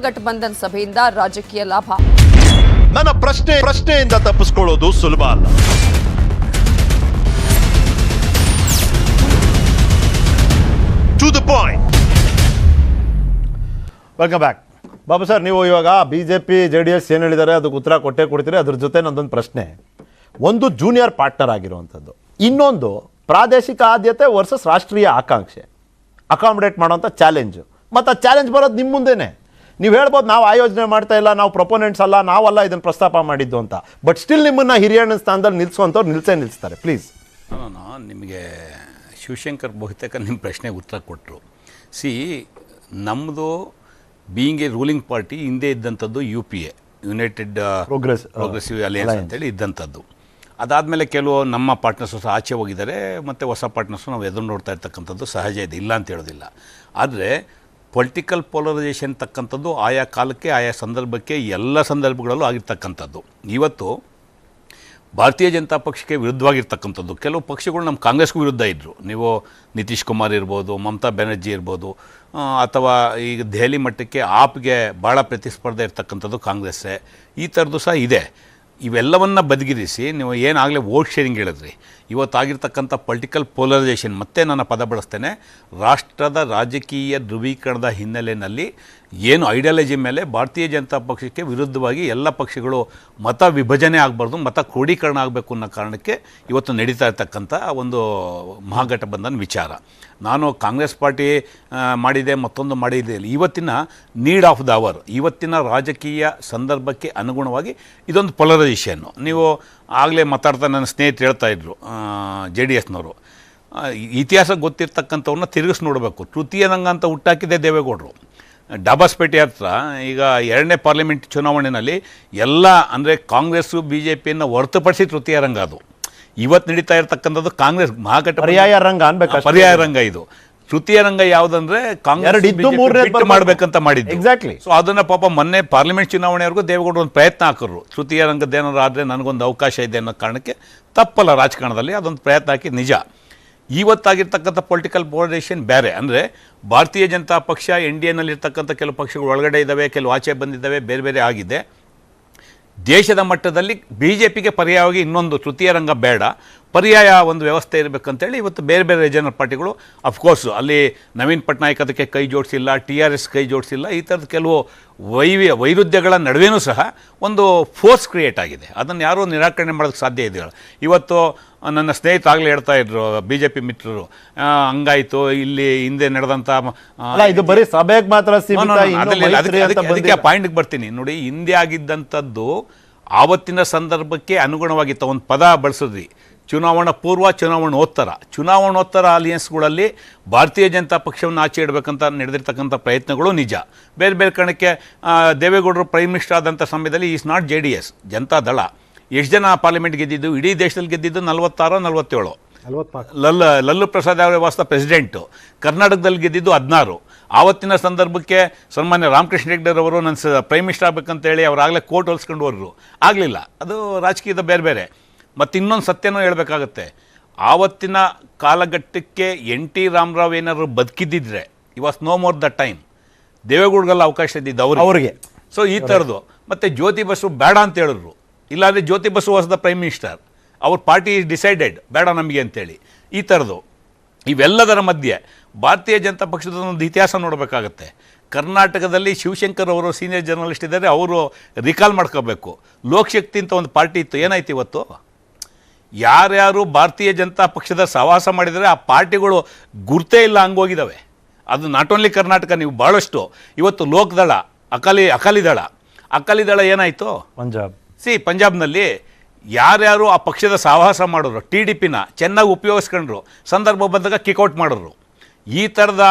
ಮಹಾಗಠಬಂಧನ್ ಸಭೆಯಿಂದ ರಾಜಕೀಯ ಲಾಭ. ನನ್ನ ಪ್ರಶ್ನೆಯಿಂದ ತಪ್ಪಿಸ್ಕೊಳ್ಳೋದು ಸುಲಭ ಅಲ್ಲ. To the point. Welcome back. Babu sir, ನೀವು ಇವಾಗ ಬಿಜೆಪಿ JDS ಏನು ಹೇಳಿದ್ದಾರೆ ಅದಕ್ಕೆ ಉತ್ತರ ಕೊಡ್ತೀರಿ. ಅದ್ರ ಜೊತೆ ನಂದೊಂದು ಪ್ರಶ್ನೆ. ಒಂದು ಜೂನಿಯರ್ ಪಾರ್ಟ್ನರ್ ಆಗಿರುವಂಥದ್ದು, ಇನ್ನೊಂದು ಪ್ರಾದೇಶಿಕ ಆದ್ಯತೆ ವರ್ಸಸ್ ರಾಷ್ಟ್ರೀಯ ಆಕಾಂಕ್ಷೆ ಅಕಾಮಿಡೇಟ್ ಮಾಡೋಂಥ ಚಾಲೆಂಜು. ಮತ್ತು ಆ ಚಾಲೆಂಜ್ ಬರೋದು ನಿಮ್ಮ ಮುಂದೆನೇ. ನೀವು ಹೇಳ್ಬೋದು ನಾವು ಆಯೋಜನೆ ಮಾಡ್ತಾ ಇಲ್ಲ, ನಾವು ಪ್ರೊಪೋನೆಂಟ್ಸ್ ಅಲ್ಲ, ನಾವಲ್ಲ ಇದನ್ನು ಪ್ರಸ್ತಾಪ ಮಾಡಿದ್ದು ಅಂತ. ಬಟ್ ಸ್ಟಿಲ್ ನಿಮ್ಮನ್ನು ಹಿರಿಯಣ್ಣ ಸ್ಥಾನದಲ್ಲಿ ನಿಲ್ಲಿಸುವಂಥವ್ರು ನಿಲ್ಲಿಸ್ತಾರೆ. ಪ್ಲೀಸ್. ನಿಮಗೆ ಶಿವಶಂಕರ್ ಬಹುತೇಕ ನಿಮ್ಮ ಪ್ರಶ್ನೆಗೆ ಉತ್ತರ ಕೊಟ್ಟರು. ನಮ್ಮದು ಬೀಯಿಂಗ್ ಎ ರೂಲಿಂಗ್ ಪಾರ್ಟಿ ಹಿಂದೆ ಇದ್ದಂಥದ್ದು UPA, ಯುನೈಟೆಡ್ ಪ್ರೋಗ್ರೆಸಿವ್ ಅಲಯನ್ಸ್ ಅಂತೇಳಿ ಇದ್ದಂಥದ್ದು. ಅದಾದಮೇಲೆ ಕೆಲವು ನಮ್ಮ ಪಾರ್ಟ್ನರ್ಸು ಸಹ ಆಚೆ ಹೋಗಿದ್ದಾರೆ, ಮತ್ತು ಹೊಸ ಪಾರ್ಟ್ನರ್ಸು ನಾವು ಎದುರು ನೋಡ್ತಾ ಇರ್ತಕ್ಕಂಥದ್ದು ಸಹಜ ಇದೆ, ಇಲ್ಲ ಅಂತ ಹೇಳೋದಿಲ್ಲ. ಆದರೆ ಪೊಲಿಟಿಕಲ್ ಪೋಲರೈಸೇಷನ್ ತಕ್ಕಂಥದ್ದು ಆಯಾ ಕಾಲಕ್ಕೆ ಆಯಾ ಸಂದರ್ಭಕ್ಕೆ ಎಲ್ಲ ಸಂದರ್ಭಗಳಲ್ಲೂ ಆಗಿರ್ತಕ್ಕಂಥದ್ದು. ಇವತ್ತು ಭಾರತೀಯ ಜನತಾ ಪಕ್ಷಕ್ಕೆ ವಿರುದ್ಧವಾಗಿರ್ತಕ್ಕಂಥದ್ದು ಕೆಲವು ಪಕ್ಷಗಳು ನಮ್ಮ ಕಾಂಗ್ರೆಸ್ಗೂ ವಿರುದ್ಧ ಇದ್ದರು. ನೀವು ನಿತೀಶ್ ಕುಮಾರ್ ಇರ್ಬೋದು, ಮಮತಾ ಬ್ಯಾನರ್ಜಿ ಇರ್ಬೋದು, ಅಥವಾ ಈಗ ದೆಹಲಿ ಮಟ್ಟಕ್ಕೆ ಆಪ್ಗೆ ಭಾಳ ಪ್ರತಿಸ್ಪರ್ಧೆ ಇರ್ತಕ್ಕಂಥದ್ದು ಕಾಂಗ್ರೆಸ್ಸೇ. ಈ ಥರದ್ದು ಸಹ ಇದೆ. ಇವೆಲ್ಲವನ್ನು ಬದಿಗಿರಿಸಿ ನೀವು ಏನಾಗಲೇ ವೋಟ್ ಶೇರಿಂಗ್ ಹೇಳಿದ್ರಿ, ಇವತ್ತಾಗಿರ್ತಕ್ಕಂಥ ಪೊಲಿಟಿಕಲ್ ಪೋಲರೈಸೇಷನ್, ಮತ್ತೆ ನಾನು ಪದ ಬಳಸ್ತೇನೆ, ರಾಷ್ಟ್ರದ ರಾಜಕೀಯ ಧ್ರುವೀಕರಣದ ಹಿನ್ನೆಲೆಯಲ್ಲಿ ಏನು ಐಡಿಯಾಲಜಿ ಮೇಲೆ ಭಾರತೀಯ ಜನತಾ ಪಕ್ಷಕ್ಕೆ ವಿರುದ್ಧವಾಗಿ ಎಲ್ಲ ಪಕ್ಷಗಳು ಮತ ವಿಭಜನೆ ಆಗಬಾರ್ದು, ಮತ ಕ್ರೋಢೀಕರಣ ಆಗಬೇಕು ಅನ್ನೋ ಕಾರಣಕ್ಕೆ ಇವತ್ತು ನಡೀತಾ ಇರ್ತಕ್ಕಂಥ ಒಂದು ಮಹಾಗಠಬಂಧನ್ ವಿಚಾರ. ನಾನು ಕಾಂಗ್ರೆಸ್ ಪಾರ್ಟಿ ಮಾಡಿದೆ, ಮತ್ತೊಂದು ಮಾಡಿದೆ, ಇವತ್ತಿನ ನೀಡ್ ಆಫ್ ದ ಅವರ್, ಇವತ್ತಿನ ರಾಜಕೀಯ ಸಂದರ್ಭಕ್ಕೆ ಅನುಗುಣವಾಗಿ ಇದೊಂದು ಪೊಲರೈಸೇಷನ್ನು. ನೀವು ಆಗಲೇ ಮಾತಾಡ್ತಾ ನನ್ನ ಸ್ನೇಹಿತರು ಹೇಳ್ತಾಯಿದ್ರು JDSನವರು, ಇತಿಹಾಸ ಗೊತ್ತಿರ್ತಕ್ಕಂಥವ್ರನ್ನ ತಿರುಗಿಸಿ ನೋಡಬೇಕು. ತೃತೀಯ ರಂಗ ಅಂತ ಹುಟ್ಟಾಕಿದೆ ದೇವೇಗೌಡರು. ಡಾಬಾಸ್ಪೇಟೆ ಹತ್ರ ಈಗ 2ನೇ ಪಾರ್ಲಿಮೆಂಟ್ ಚುನಾವಣೆಯಲ್ಲಿ ಎಲ್ಲ ಅಂದರೆ ಕಾಂಗ್ರೆಸ್ಸು BJPಯನ್ನು ಹೊರತುಪಡಿಸಿ ತೃತೀಯ ರಂಗ ಅದು. ಇವತ್ತು ನಡೀತಾ ಇರ್ತಕ್ಕಂಥದ್ದು ಕಾಂಗ್ರೆಸ್ ಮಹಾಗಠಬಂಧನ ಪರ್ಯಾಯ ರಂಗ ಅನ್ಬೇಕು. ಪರ್ಯಾಯ ರಂಗ ಇದು. ತೃತೀಯ ರಂಗ ಯಾವುದಂದ್ರೆ ಕಾಂಗ್ರೆಸ್ ಮಾಡಬೇಕಂತ ಮಾಡಿದ್ದು. ಎಕ್ಸಾಕ್ಟ್ಲಿ. ಸೊ ಅದನ್ನ ಪಾಪ ಮೊನ್ನೆ ಪಾರ್ಲಿಮೆಂಟ್ ಚುನಾವಣೆವರೆಗೂ ದೇವೇಗೌಡರು ಒಂದು ಪ್ರಯತ್ನ ಹಾಕಿದ್ರು, ತೃತೀಯ ರಂಗದ ಏನಾದ್ರು ಆದರೆ ನನಗೊಂದು ಅವಕಾಶ ಇದೆ ಅನ್ನೋ ಕಾರಣಕ್ಕೆ. ತಪ್ಪಲ್ಲ, ರಾಜಕಾರಣದಲ್ಲಿ ಅದೊಂದು ಪ್ರಯತ್ನ ಹಾಕಿ ನಿಜ. ಇವತ್ತಾಗಿರ್ತಕ್ಕಂಥ ಪೊಲಿಟಿಕಲ್ ಪೋಲರೈಸೇಷನ್ ಬೇರೆ. ಅಂದರೆ ಭಾರತೀಯ ಜನತಾ ಪಕ್ಷ NDAನಲ್ಲಿರ್ತಕ್ಕಂಥ ಕೆಲವು ಪಕ್ಷಗಳು ಒಳಗಡೆ ಇದ್ದಾವೆ, ಕೆಲವು ಆಚೆ ಬಂದಿದ್ದಾವೆ, ಬೇರೆ ಬೇರೆ ಆಗಿದೆ. ದೇಶದ ಮಟ್ಟದಲ್ಲಿ BJPಗೆ ಪರ್ಯಾಯವಾಗಿ ಇನ್ನೊಂದು ತೃತೀಯ ರಂಗ ಬೇಡ, ಪರ್ಯಾಯ ಒಂದು ವ್ಯವಸ್ಥೆ ಇರಬೇಕಂತೇಳಿ ಇವತ್ತು ಬೇರೆ ಬೇರೆ ರೀಜನಲ್ ಪಾರ್ಟಿಗಳು, ಅಫ್ಕೋರ್ಸ್ ಅಲ್ಲಿ ನವೀನ್ ಪಟ್ನಾಯಕ್ ಅದಕ್ಕೆ ಕೈ ಜೋಡಿಸಿಲ್ಲ, TRS ಕೈ ಜೋಡಿಸಿಲ್ಲ. ಈ ಥರದ ಕೆಲವು ವೈರುಧ್ಯಗಳ ನಡುವೆಯೂ ಸಹ ಒಂದು ಫೋರ್ಸ್ ಕ್ರಿಯೇಟ್ ಆಗಿದೆ. ಅದನ್ನು ಯಾರೂ ನಿರಾಕರಣೆ ಮಾಡೋದಕ್ಕೆ ಸಾಧ್ಯ ಇದೆ. ಇವತ್ತು ನನ್ನ ಸ್ನೇಹಿತರು ಆಗಲೇ ಹೇಳ್ತಾ ಇದ್ರು, BJP ಮಿತ್ರರು, ಹಂಗಾಯಿತು ಇಲ್ಲಿ ಹಿಂದೆ ನಡೆದಂಥ ಇದು ಬರೀ ಸಭೆಗೆ ಮಾತ್ರ ಸೀಮಿತ. ಅದಕ್ಕೆ ಪಾಯಿಂಟ್ಗೆ ಬರ್ತೀನಿ ನೋಡಿ. ಹಿಂದೆ ಆಗಿದ್ದಂಥದ್ದು ಆವತ್ತಿನ ಸಂದರ್ಭಕ್ಕೆ ಅನುಗುಣವಾಗಿತ್ತು. ಒಂದು ಪದ ಬಳಸಿದ್ರಿ, ಚುನಾವಣಾ ಪೂರ್ವ, ಚುನಾವಣೋತ್ತರ ಅಲಿಯನ್ಸ್ಗಳಲ್ಲಿ ಭಾರತೀಯ ಜನತಾ ಪಕ್ಷವನ್ನು ಆಚೆ ಇಡಬೇಕಂತ ನಡೆದಿರ್ತಕ್ಕಂಥ ಪ್ರಯತ್ನಗಳು ನಿಜ. ಬೇರೆ ಬೇರೆ ಕಾರಣಕ್ಕೆ ದೇವೇಗೌಡರು ಪ್ರೈಮ್ ಮಿನಿಸ್ಟರ್ ಆದಂಥ ಸಮಯದಲ್ಲಿ ಈಸ್ ನಾಟ್ JDS, ಜನತಾ ದಳ. ಎಷ್ಟು ಜನ ಪಾರ್ಲಿಮೆಂಟ್ ಗೆದ್ದಿದ್ದು? ಇಡೀ ದೇಶದಲ್ಲಿ ಗೆದ್ದಿದ್ದು 46-47. ಲಲ್ಲು ಪ್ರಸಾದ್ ಅವರೇ ವಾಸ್ತ ಪ್ರೆಸಿಡೆಂಟು. ಕರ್ನಾಟಕದಲ್ಲಿ ಗೆದ್ದಿದ್ದು 16. ಆವತ್ತಿನ ಸಂದರ್ಭಕ್ಕೆ ಸನ್ಮಾನ್ಯ ರಾಮಕೃಷ್ಣ ಹೆಗ್ಡೆರವರು ನನ್ನ ಪ್ರೈಮ್ ಮಿನಿಸ್ಟರ್ ಆಗಬೇಕಂತೇಳಿ ಅವರಾಗಲೇ ಕೋರ್ಟ್ ಹೊಲಿಸ್ಕೊಂಡು ಹೋದ್ರು, ಆಗಲಿಲ್ಲ. ಅದು ರಾಜಕೀಯದ ಬೇರೆ ಬೇರೆ. ಮತ್ತು ಇನ್ನೊಂದು ಸತ್ಯನೂ ಹೇಳಬೇಕಾಗತ್ತೆ, ಆವತ್ತಿನ ಕಾಲಘಟ್ಟಕ್ಕೆ NT ರಾಮರಾವ್ ಏನಾದ್ರು ಬದುಕಿದ್ದಿದ್ರೆ was no more the time. ದೇವೇಗೌಡಗೆಲ್ಲ ಅವಕಾಶ ಇದ್ದಿದ್ದು ಅವ್ರಿಗೆ. ಸೊ ಈ ಥರದ್ದು. ಮತ್ತು ಜ್ಯೋತಿ ಬಸು ಬೇಡ ಅಂತ ಹೇಳಿದ್ರು, ಇಲ್ಲಾಂದರೆ Jyoti Basu was the prime minister, ಅವ್ರ ಪಾರ್ಟಿ ಡಿಸೈಡೆಡ್ ಬೇಡ ನಮಗೆ ಅಂತೇಳಿ. ಈ ಥರದ್ದು. ಇವೆಲ್ಲದರ ಮಧ್ಯೆ ಭಾರತೀಯ ಜನತಾ ಪಕ್ಷದ ಒಂದು ಇತಿಹಾಸ ನೋಡಬೇಕಾಗತ್ತೆ. ಕರ್ನಾಟಕದಲ್ಲಿ ಶಿವಶಂಕರ್ ಅವರು ಸೀನಿಯರ್ ಜರ್ನಲಿಸ್ಟ್ ಇದ್ದಾರೆ, ಅವರು ರಿಕಾಲ್ ಮಾಡ್ಕೋಬೇಕು. ಲೋಕಶಕ್ತಿ ಅಂತ ಒಂದು ಪಾರ್ಟಿ ಇತ್ತು, ಏನಾಯ್ತು ಇವತ್ತು? ಯಾರ್ಯಾರು ಭಾರತೀಯ ಜನತಾ ಪಕ್ಷದ ಸಹವಾಸ ಮಾಡಿದರೆ ಆ ಪಾರ್ಟಿಗಳು ಗುರ್ತೇ ಇಲ್ಲ, ಹಂಗೋಗಿದ್ದಾವೆ. ಅದು ನಾಟ್ ಓನ್ಲಿ ಕರ್ನಾಟಕ, ನೀವು ಭಾಳಷ್ಟು. ಇವತ್ತು ಲೋಕದಳ, ಅಕಾಲಿ ದಳ ಏನಾಯಿತು? ಪಂಜಾಬ್ನಲ್ಲಿ ಯಾರ್ಯಾರು ಆ ಪಕ್ಷದ ಸಹವಾಸ ಮಾಡಿದ್ರು, TDPನ ಚೆನ್ನಾಗಿ ಉಪಯೋಗಿಸ್ಕೊಂಡ್ರು, ಸಂದರ್ಭ ಬಂದಾಗ ಕಿಕ್ಔಟ್ ಮಾಡಿದ್ರು. ಈ ಥರದ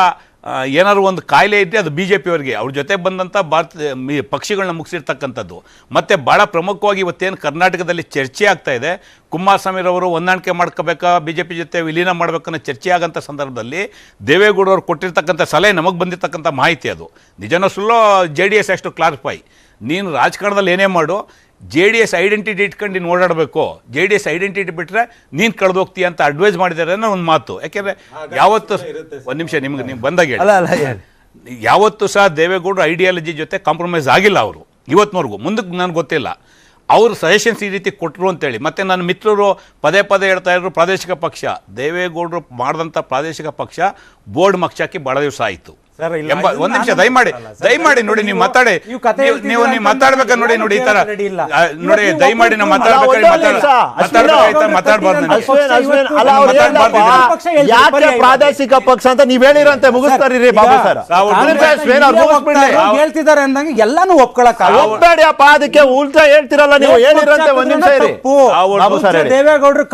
ಏನಾದ್ರು ಒಂದು ಕಾಯಿಲೆ ಇದ್ದರೆ ಅದು BJPಯವರಿಗೆ, ಅವ್ರ ಜೊತೆ ಬಂದಂಥ ಪಕ್ಷಗಳನ್ನ ಮುಗಿಸಿರ್ತಕ್ಕಂಥದ್ದು. ಮತ್ತು ಭಾಳ ಪ್ರಮುಖವಾಗಿ ಇವತ್ತೇನು ಕರ್ನಾಟಕದಲ್ಲಿ ಚರ್ಚೆ ಆಗ್ತಾಯಿದೆ, ಕುಮಾರಸ್ವಾಮಿರವರು ಹೊಂದಾಣಿಕೆ ಮಾಡ್ಕೋಬೇಕಾ, BJP ಜೊತೆ ವಿಲೀನ ಮಾಡಬೇಕನ್ನೋ ಚರ್ಚೆ ಆಗೋಂಥ ಸಂದರ್ಭದಲ್ಲಿ ದೇವೇಗೌಡರು ಕೊಟ್ಟಿರ್ತಕ್ಕಂಥ ಸಲಹೆ ನಮಗೆ ಬಂದಿರತಕ್ಕಂಥ ಮಾಹಿತಿ, ಅದು ನಿಜನೋ ಸುಳ್ಳೋ JDS ಅಷ್ಟು ಕ್ಲಾರಿಫೈ. ನೀನು ರಾಜಕಾರಣದಲ್ಲಿ ಏನೇ ಮಾಡು, JDS ಐಡೆಂಟಿಟಿ ಇಟ್ಕೊಂಡು ನೀನು ಓಡಾಡಬೇಕು, JDS ಐಡೆಂಟಿಟಿ ಬಿಟ್ಟರೆ ನೀನು ಕಳೆದೋಗ್ತೀಯ ಅಂತ ಅಡ್ವೈಸ್ ಮಾಡಿದ್ದಾರೆ ಅನ್ನೋ ಒಂದು ಮಾತು. ಯಾಕೆಂದರೆ ಯಾವತ್ತು ಒಂದು ನಿಮಿಷ ನಿಮ್ಗೆ ಬಂದಾಗ ಯಾವತ್ತೂ ಸಹ ದೇವೇಗೌಡರು ಐಡಿಯಾಲಜಿ ಜೊತೆ ಕಾಂಪ್ರಮೈಸ್ ಆಗಿಲ್ಲ ಅವರು ಇವತ್ತಿನವರೆಗೂ. ಮುಂದಕ್ಕೆ ನನಗೆ ಗೊತ್ತಿಲ್ಲ ಅವರು ಸಜೆಷನ್ಸ್ ಈ ರೀತಿ ಕೊಟ್ಟರು ಅಂತೇಳಿ. ಮತ್ತು ನನ್ನ ಮಿತ್ರರು ಪದೇ ಪದೇ ಹೇಳ್ತಾ ಇದ್ರು ಪ್ರಾದೇಶಿಕ ಪಕ್ಷ. ದೇವೇಗೌಡರು ಮಾಡಿದಂಥ ಪ್ರಾದೇಶಿಕ ಪಕ್ಷ ಬೋರ್ಡ್ ಮಕ್ಷಾಕಿ ಭಾಳ ದಿವಸ ಆಯಿತು. ಒಂದು ನಿಮಿಷ ದಯಮಾಡಿ ನೋಡಿ, ನೀವು ಮಾತಾಡಿ, ನೀವು ಮಾತಾಡ್ಬೇಕಾ ನೋಡಿ ಈ ತರ ನೋಡಿ, ದಯಮಾಡಿ ನಾವು ಯಾಕೆ ಪ್ರಾದೇಶಿಕ ಪಕ್ಷ ಅಂತ ನೀವ್ ಹೇಳಿರಂತೆ ಮುಗಿಸ್ತಾರಿ ಬಾಬು ಸರ್ ಹೇಳ್ತಿದ್ದಾರೆ ಅಂದಂಗೆ ಎಲ್ಲಾನು ಒಪ್ಕೊಳ್ಳಬೇಡಿಯಪ್ಪ. ಅದಕ್ಕೆ ಉಲ್ಟಾ ಹೇಳ್ತಿರಲ್ಲ ನೀವು. ಹೇಳಿರಂತೆ ಒಂದ್ ನಿಮಿಷ ಇರಿ. ದೇವೇಗೌಡರು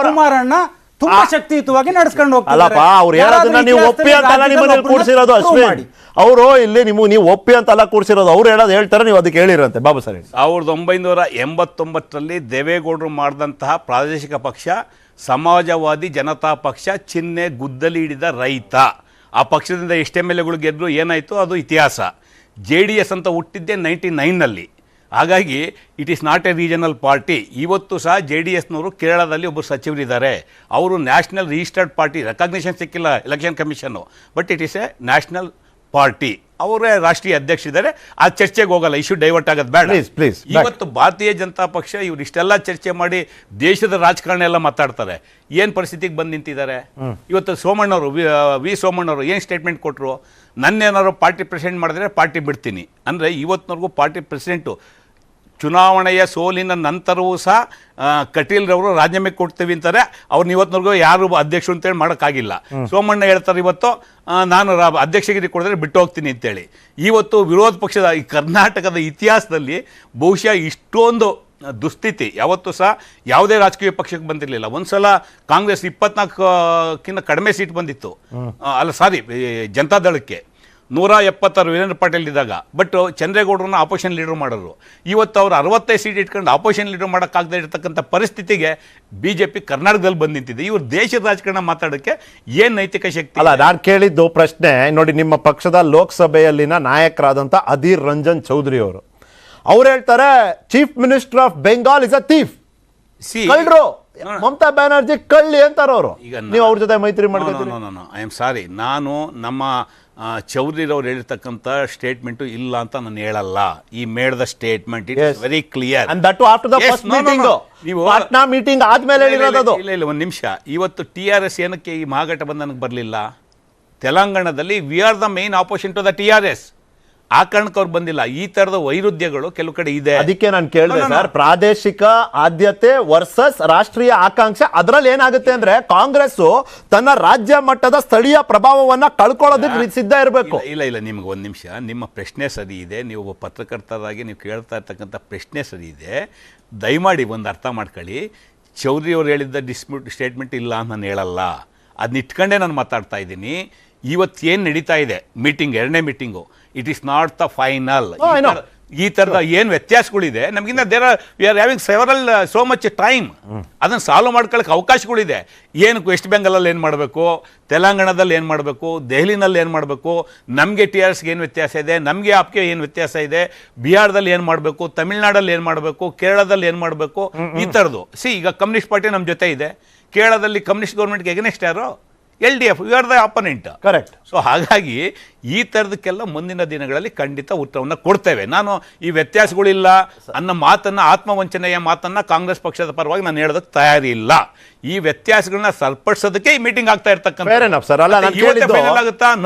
ಕುಮಾರಣ್ಣ ತುಂಬಾ ಶಕ್ತಿಯುತವಾಗಿ ನಡ್ಸ್ಕೊಂಡು ಅಲ್ಲಪ್ಪ, ಅವ್ರು ಹೇಳೋದನ್ನ ನೀವು ಒಪ್ಪಿ ಅಂತಲ್ಲ ನಿಮ್ಮನ್ನ ಕೂರಿಸಿರೋದು ಅಶ್ವಿನ್. ಅವರು ಇಲ್ಲಿ ನೀವು ಒಪ್ಪಿ ಅಂತೆಲ್ಲ ಕೂರಿಸಿರೋದು. ಅವ್ರು ಹೇಳೋದು ಹೇಳ್ತಾರೆ, ನೀವು ಅದಕ್ಕೆ ಹೇಳಿರಂತೆ ಬಾಬು ಸರ್. 1989ರಲ್ಲಿ ದೇವೇಗೌಡರು ಮಾಡಿದಂತಹ ಪ್ರಾದೇಶಿಕ ಪಕ್ಷ ಸಮಾಜವಾದಿ ಜನತಾ ಪಕ್ಷ, ಚಿಹ್ನೆ ಗುದ್ದಲಿ ಹಿಡಿದ ರೈತ. ಆ ಪಕ್ಷದಿಂದ ಎಷ್ಟು MLAಗಳು ಗೆದ್ರು ಏನಾಯಿತು ಅದು ಇತಿಹಾಸ. JDS ಅಂತ ಹುಟ್ಟಿದ್ದೆ 99ನಲ್ಲಿ. ಹಾಗಾಗಿ it is not A regional party. ಇವತ್ತು ಸಹ JDSನವರು ಕೇರಳದಲ್ಲಿ ಒಬ್ಬರು ಸಚಿವರಿದ್ದಾರೆ. ಅವರು ನ್ಯಾಷನಲ್ ರಿಜಿಸ್ಟರ್ಡ್ ಪಾರ್ಟಿ, ರೆಕಗ್ನಿಷನ್ ಸಿಕ್ಕಿಲ್ಲ election commission, but it is A national party. ಅವರೇ ರಾಷ್ಟ್ರೀಯ ಅಧ್ಯಕ್ಷರಿದ್ದಾರೆ. ಆ ಚರ್ಚೆಗೆ ಹೋಗಲ್ಲ, ಇಶ್ಯೂ ಡೈವರ್ಟ್ ಆಗೋದು ಬೇಡ. ಇವತ್ತು ಭಾರತೀಯ ಜನತಾ ಪಕ್ಷ ಇವ್ರು ಇಷ್ಟೆಲ್ಲ ಚರ್ಚೆ ಮಾಡಿ ದೇಶದ ರಾಜಕಾರಣ ಎಲ್ಲ ಮಾತಾಡ್ತಾರೆ. ಏನು ಪರಿಸ್ಥಿತಿಗೆ ಬಂದು ನಿಂತಿದ್ದಾರೆ ಇವತ್ತು. ಸೋಮಣ್ಣವರು ವಿ ಸೋಮಣ್ಣವರು ಏನು ಸ್ಟೇಟ್ಮೆಂಟ್ ಕೊಟ್ಟರು, ನನ್ನೇನಾದ್ರು ಪಾರ್ಟಿ ಪ್ರೆಸಿಡೆಂಟ್ ಮಾಡಿದ್ರೆ ಪಾರ್ಟಿ ಬಿಡ್ತೀನಿ ಅಂದರೆ, ಇವತ್ತಿನವರೆಗೂ ಪಾರ್ಟಿ ಪ್ರೆಸಿಡೆಂಟು ಚುನಾವಣೆಯ ಸೋಲಿನ ನಂತರವೂ ಸಹ ಕಟೀಲ್ರವರು ರಾಜೀನಾಮೆ ಕೊಡ್ತೀವಿ ಅಂತಾರೆ. ಅವ್ರನ್ನ ಇವತ್ತಿನವರೆಗೂ ಯಾರು ಅಧ್ಯಕ್ಷರು ಅಂತೇಳಿ ಮಾಡೋಕ್ಕಾಗಿಲ್ಲ. ಸೋಮಣ್ಣ ಹೇಳ್ತಾರೆ ಇವತ್ತು ನಾನು ಅಧ್ಯಕ್ಷಗಿರಿ ಕೊಡಿದ್ರೆ ಬಿಟ್ಟು ಹೋಗ್ತೀನಿ ಅಂತೇಳಿ. ಇವತ್ತು ವಿರೋಧ ಪಕ್ಷದ ಈ ಕರ್ನಾಟಕದ ಇತಿಹಾಸದಲ್ಲಿ ಬಹುಶಃ ಇಷ್ಟೊಂದು ದುಸ್ಥಿತಿ ಯಾವತ್ತೂ ಸಹ ಯಾವುದೇ ರಾಜಕೀಯ ಪಕ್ಷಕ್ಕೆ ಬಂದಿರಲಿಲ್ಲ. ಒಂದ್ಸಲ ಕಾಂಗ್ರೆಸ್ 24ಕ್ಕಿಂತ ಕಡಿಮೆ ಸೀಟ್ ಬಂದಿತ್ತು, ಅಲ್ಲ ಸಾರಿ ಜನತಾದಳಕ್ಕೆ 176 ವೀರೇಂದ್ರ ಪಾಟೀಲ್ ಇದ್ದಾಗ. ಬಟ್ ಚಂದ್ರೇಗೌಡರನ್ನ ಆಪೋಸಿಷನ್ ಲೀಡರ್ ಮಾಡೋರು. ಇವತ್ತು ಅವರು 65 ಸೀಟ್ ಇಟ್ಕೊಂಡು ಆಪೋಸಿಷನ್ ಲೀಡರ್ ಮಾಡೋಕ್ಕಾಗದೇ ಇರತಕ್ಕಂಥ ಪರಿಸ್ಥಿತಿಗೆ BJP ಕರ್ನಾಟಕದಲ್ಲಿ ಬಂದು ನಿಂತಿದೆ. ಇವರು ದೇಶದ ರಾಜಕಾರಣ ಮಾತಾಡೋಕ್ಕೆ ಏನು ನೈತಿಕ ಶಕ್ತಿ? ಅಲ್ಲ, ನಾನು ಕೇಳಿದ್ದು ಪ್ರಶ್ನೆ ನೋಡಿ, ನಿಮ್ಮ ಪಕ್ಷದ ಲೋಕಸಭೆಯಲ್ಲಿನ ನಾಯಕರಾದಂಥ ಅಧೀರ್ ರಂಜನ್ ಚೌಧರಿ ಅವರು ಹೇಳ್ತಾರೆ chief minister of Bengal is a thief. ಕಳ್ರು ಮಮತಾ ಬ್ಯಾನರ್ಜಿ ಕಳ್ಳಿ ಅಂತಾರ ಅವರು. ನೀವು ಅವ್ರ ಜೊತೆ ಮೈತ್ರಿ ಮಾಡ್ಕೊತೀರಿ? ಐ ಆಮ್ ಸಾರಿ, ನಾನು ನಮ್ಮ ಚೌಧರಿರವ್ರು ಹೇಳಿರ್ತಕ್ಕಂಥ ಸ್ಟೇಟ್ಮೆಂಟ್ ಇಲ್ಲ ಅಂತ ನಾನು ಹೇಳಲ್ಲ. He made the statement it is very clear. And that after the first meeting, ನೀವು ಪಾಟ್ನಾ ಮೀಟಿಂಗ್ ಆದ್ಮೇಲೆ ಹೇಳಿರೋದು. ಇಲ್ಲ ಒಂದು ನಿಮಿಷ. ಇವತ್ತು TRS ಏನಕ್ಕೆ ಈ ಮಹಾಗಠಬಂಧನಕ್ಕೆ ಬರಲಿಲ್ಲ? ತೆಲಂಗಾಣದಲ್ಲಿ we are the main opposition to the TRS. ಆ ಕಾರಣಕ್ಕೆ ಅವ್ರು ಬಂದಿಲ್ಲ. ಈ ತರದ ವೈರುಧ್ಯಗಳು ಕೆಲವು ಕಡೆ ಇದೆ. ಅದಕ್ಕೆ ನಾನು ಕೇಳಿದೆ ಸರ್, ಪ್ರಾದೇಶಿಕ ಆದ್ಯತೆ ವರ್ಸಸ್ ರಾಷ್ಟ್ರೀಯ ಆಕಾಂಕ್ಷೆ. ಅದರಲ್ಲಿ ಏನಾಗುತ್ತೆ ಅಂದ್ರೆ ಕಾಂಗ್ರೆಸ್ ತನ್ನ ರಾಜ್ಯ ಮಟ್ಟದ ಸ್ಥಳೀಯ ಪ್ರಭಾವವನ್ನ ಕಳ್ಕೊಳ್ಳೋದಕ್ಕೆ ಸಿದ್ಧ ಇರಬೇಕು. ಇಲ್ಲ ನಿಮ್ಗೆ ಒಂದು ನಿಮಿಷ, ನಿಮ್ಮ ಪ್ರಶ್ನೆ ಸರಿ ಇದೆ. ನೀವು ಒಬ್ಬ ಪತ್ರಕರ್ತರಾಗಿ ನೀವು ಕೇಳ್ತಾ ಇರ್ತಕ್ಕಂಥ ಪ್ರಶ್ನೆ ಸರಿ ಇದೆ. ದಯಮಾಡಿ ಒಂದು ಅರ್ಥ ಮಾಡ್ಕೊಳ್ಳಿ. ಚೌಧರಿ ಅವರು ಹೇಳಿದ್ದ ಸ್ಟೇಟ್ಮೆಂಟ್ ಇಲ್ಲ ಅಂತ ನಾನು ಹೇಳಲ್ಲ. ಅದನ್ನ ಇಟ್ಕೊಂಡೇ ನಾನು ಮಾತಾಡ್ತಾ ಇದ್ದೀನಿ. ಇವತ್ತೇನು ನಡೀತಾ ಇದೆ ಮೀಟಿಂಗ್, 2ನೇ meeting, it is not the final. ಈ ಥರದ ಏನು ವ್ಯತ್ಯಾಸಗಳಿದೆ ನಮಗಿಂತ we are having several so much time. ಅದನ್ನು ಸಾಲ್ವ್ ಮಾಡ್ಕೊಳ್ಳೋಕೆ ಅವಕಾಶಗಳಿದೆ. ಏನು ವೆಸ್ಟ್ ಬೆಂಗಾಲಲ್ಲಿ ಏನು ಮಾಡಬೇಕು, ತೆಲಂಗಾಣದಲ್ಲಿ ಏನು ಮಾಡಬೇಕು, ದೆಹಲಿನಲ್ಲಿ ಏನು ಮಾಡಬೇಕು, ನಮಗೆ TRSಗೆ ಏನು ವ್ಯತ್ಯಾಸ ಇದೆ, ನಮಗೆ ಆಪ್ಗೆ ಏನು ವ್ಯತ್ಯಾಸ ಇದೆ, ಬಿಹಾರದಲ್ಲಿ ಏನು ಮಾಡಬೇಕು, ತಮಿಳ್ನಾಡಲ್ಲಿ ಏನು ಮಾಡಬೇಕು, ಕೇರಳದಲ್ಲಿ ಏನು ಮಾಡಬೇಕು, ಈ ಥರದ್ದು. ಈಗ ಕಮ್ಯುನಿಸ್ಟ್ ಪಾರ್ಟಿ ನಮ್ಮ ಜೊತೆ ಇದೆ. ಕೇರಳದಲ್ಲಿ ಕಮ್ಯುನಿಸ್ಟ್ ಗೌರ್ಮೆಂಟ್ಗೆ ಎಗನೆಸ್ಟ್ ಯಾರು? LDF, you are the opponent. Correct. So ಹಾಗಾಗಿ ಈ ಥರದಕ್ಕೆಲ್ಲ ಮುಂದಿನ ದಿನಗಳಲ್ಲಿ ಖಂಡಿತ ಉತ್ತರವನ್ನು ಕೊಡ್ತೇವೆ. ನಾನು ಈ ವ್ಯತ್ಯಾಸಗಳಿಲ್ಲ ಅನ್ನೋ ಮಾತನ್ನು, ಆತ್ಮವಂಚನೆಯ ಮಾತನ್ನು ಕಾಂಗ್ರೆಸ್ ಪಕ್ಷದ ಪರವಾಗಿ ನಾನು ಹೇಳೋದಕ್ಕೆ ತಯಾರಿ ಇಲ್ಲ. ಈ ವ್ಯತ್ಯಾಸಗಳನ್ನ ಸರಿಪಡಿಸೋದಕ್ಕೆ ಈ ಮೀಟಿಂಗ್ ಆಗ್ತಾ ಇರ್ತಕ್ಕಂಥ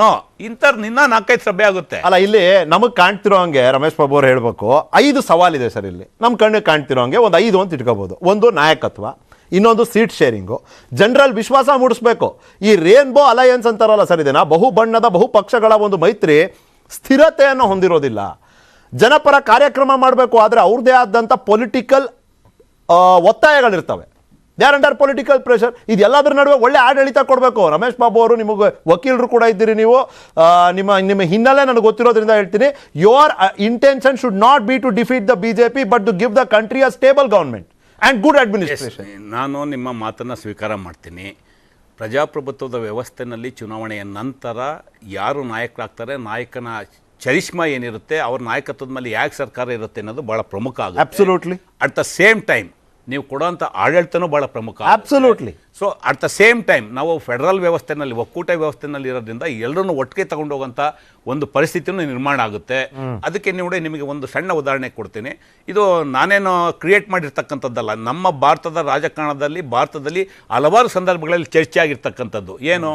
ನೋ ಇಂಥವ್ರು ನಿನ್ನ 4-5 ಸಭೆ ಆಗುತ್ತೆ. ಅಲ್ಲ, ಇಲ್ಲಿ ನಮಗೆ ಕಾಣ್ತಿರೋ ಹಂಗೆ ರಮೇಶ್ ಬಾಬು ಅವ್ರು ಹೇಳ್ಬೇಕು 5 ಸವಾಲಿದೆ ಸರ್. ಇಲ್ಲಿ ನಮ್ಮ ಕಣ್ಣಿಗೆ ಕಾಣ್ತಿರೋ ಹಂಗೆ ಒಂದು 5 ಅಂತ ಇಟ್ಕೋಬಹುದು. ಒಂದು ನಾಯಕತ್ವ, ಇನ್ನೊಂದು ಸೀಟ್ ಶೇರಿಂಗು, ಜನರಲ್ ವಿಶ್ವಾಸ ಮೂಡಿಸ್ಬೇಕು. ಈ ರೇನ್ಬೋ ಅಲಯನ್ಸ್ ಅಂತಾರಲ್ಲ ಸರ್, ಇದನ್ನ ಬಹು ಬಣ್ಣದ ಬಹು ಪಕ್ಷಗಳ ಒಂದು ಮೈತ್ರಿ ಸ್ಥಿರತೆಯನ್ನು ಹೊಂದಿರೋದಿಲ್ಲ. ಜನಪರ ಕಾರ್ಯಕ್ರಮ ಮಾಡಬೇಕು, ಆದರೆ ಅವ್ರದ್ದೇ ಆದಂಥ ಪೊಲಿಟಿಕಲ್ ಒತ್ತಾಯಗಳಿರ್ತವೆ. They are under political pressure. ಇದೆಲ್ಲದರ ನಡುವೆ ಒಳ್ಳೆ ಆಡಳಿತ ಕೊಡಬೇಕು. ರಮೇಶ್ ಬಾಬು ಅವರು, ನಿಮಗೆ ವಕೀಲರು ಕೂಡ ಇದ್ದೀರಿ ನೀವು, ನಿಮ್ಮ ಹಿನ್ನೆಲೆ ನನಗೆ ಗೊತ್ತಿರೋದ್ರಿಂದ ಹೇಳ್ತೀನಿ, your intention should not be to defeat the BJP but to give the country a stable government and good administration. ನಾನು ನಿಮ್ಮ ಮಾತನ್ನು ಸ್ವೀಕಾರ ಮಾಡ್ತೀನಿ. ಪ್ರಜಾಪ್ರಭುತ್ವದ ವ್ಯವಸ್ಥೆಯಲ್ಲಿ ಚುನಾವಣೆಯ ನಂತರ ಯಾರು ನಾಯಕರಾಗ್ತಾರೆ, ನಾಯಕನ ಚರಿಷ್ಮಾ ಏನಿರುತ್ತೆ, ಅವ್ರ ನಾಯಕತ್ವದ ಮೇಲೆ ಯಾಕೆ ಸರ್ಕಾರ ಇರುತ್ತೆ ಅನ್ನೋದು ಬಹಳ ಪ್ರಮುಖ ಆಗುತ್ತೆ. Absolutely. At the same time ನೀವು ಕೊಡೋಂಥ ಆಡಳಿತನೂ ಭಾಳ ಪ್ರಮುಖ. Absolutely. So at the same time ನಾವು ಫೆಡರಲ್ ವ್ಯವಸ್ಥೆನಲ್ಲಿ, ಒಕ್ಕೂಟ ವ್ಯವಸ್ಥೆನಲ್ಲಿ ಇರೋದ್ರಿಂದ ಎಲ್ಲರನ್ನೂ ಒಟ್ಟಿಗೆ ತಗೊಂಡು ಹೋಗೋಂಥ ಒಂದು ಪರಿಸ್ಥಿತಿನೂ ನಿರ್ಮಾಣ ಆಗುತ್ತೆ. ಅದಕ್ಕೆ ನಿಮಗೆ ಒಂದು ಸಣ್ಣ ಉದಾಹರಣೆ ಕೊಡ್ತೀನಿ. ಇದು ನಾನೇನು ಕ್ರಿಯೇಟ್ ಮಾಡಿರ್ತಕ್ಕಂಥದ್ದಲ್ಲ, ನಮ್ಮ ಭಾರತದ ಭಾರತದಲ್ಲಿ ಹಲವಾರು ಸಂದರ್ಭಗಳಲ್ಲಿ ಚರ್ಚೆ ಆಗಿರ್ತಕ್ಕಂಥದ್ದು. ಏನು,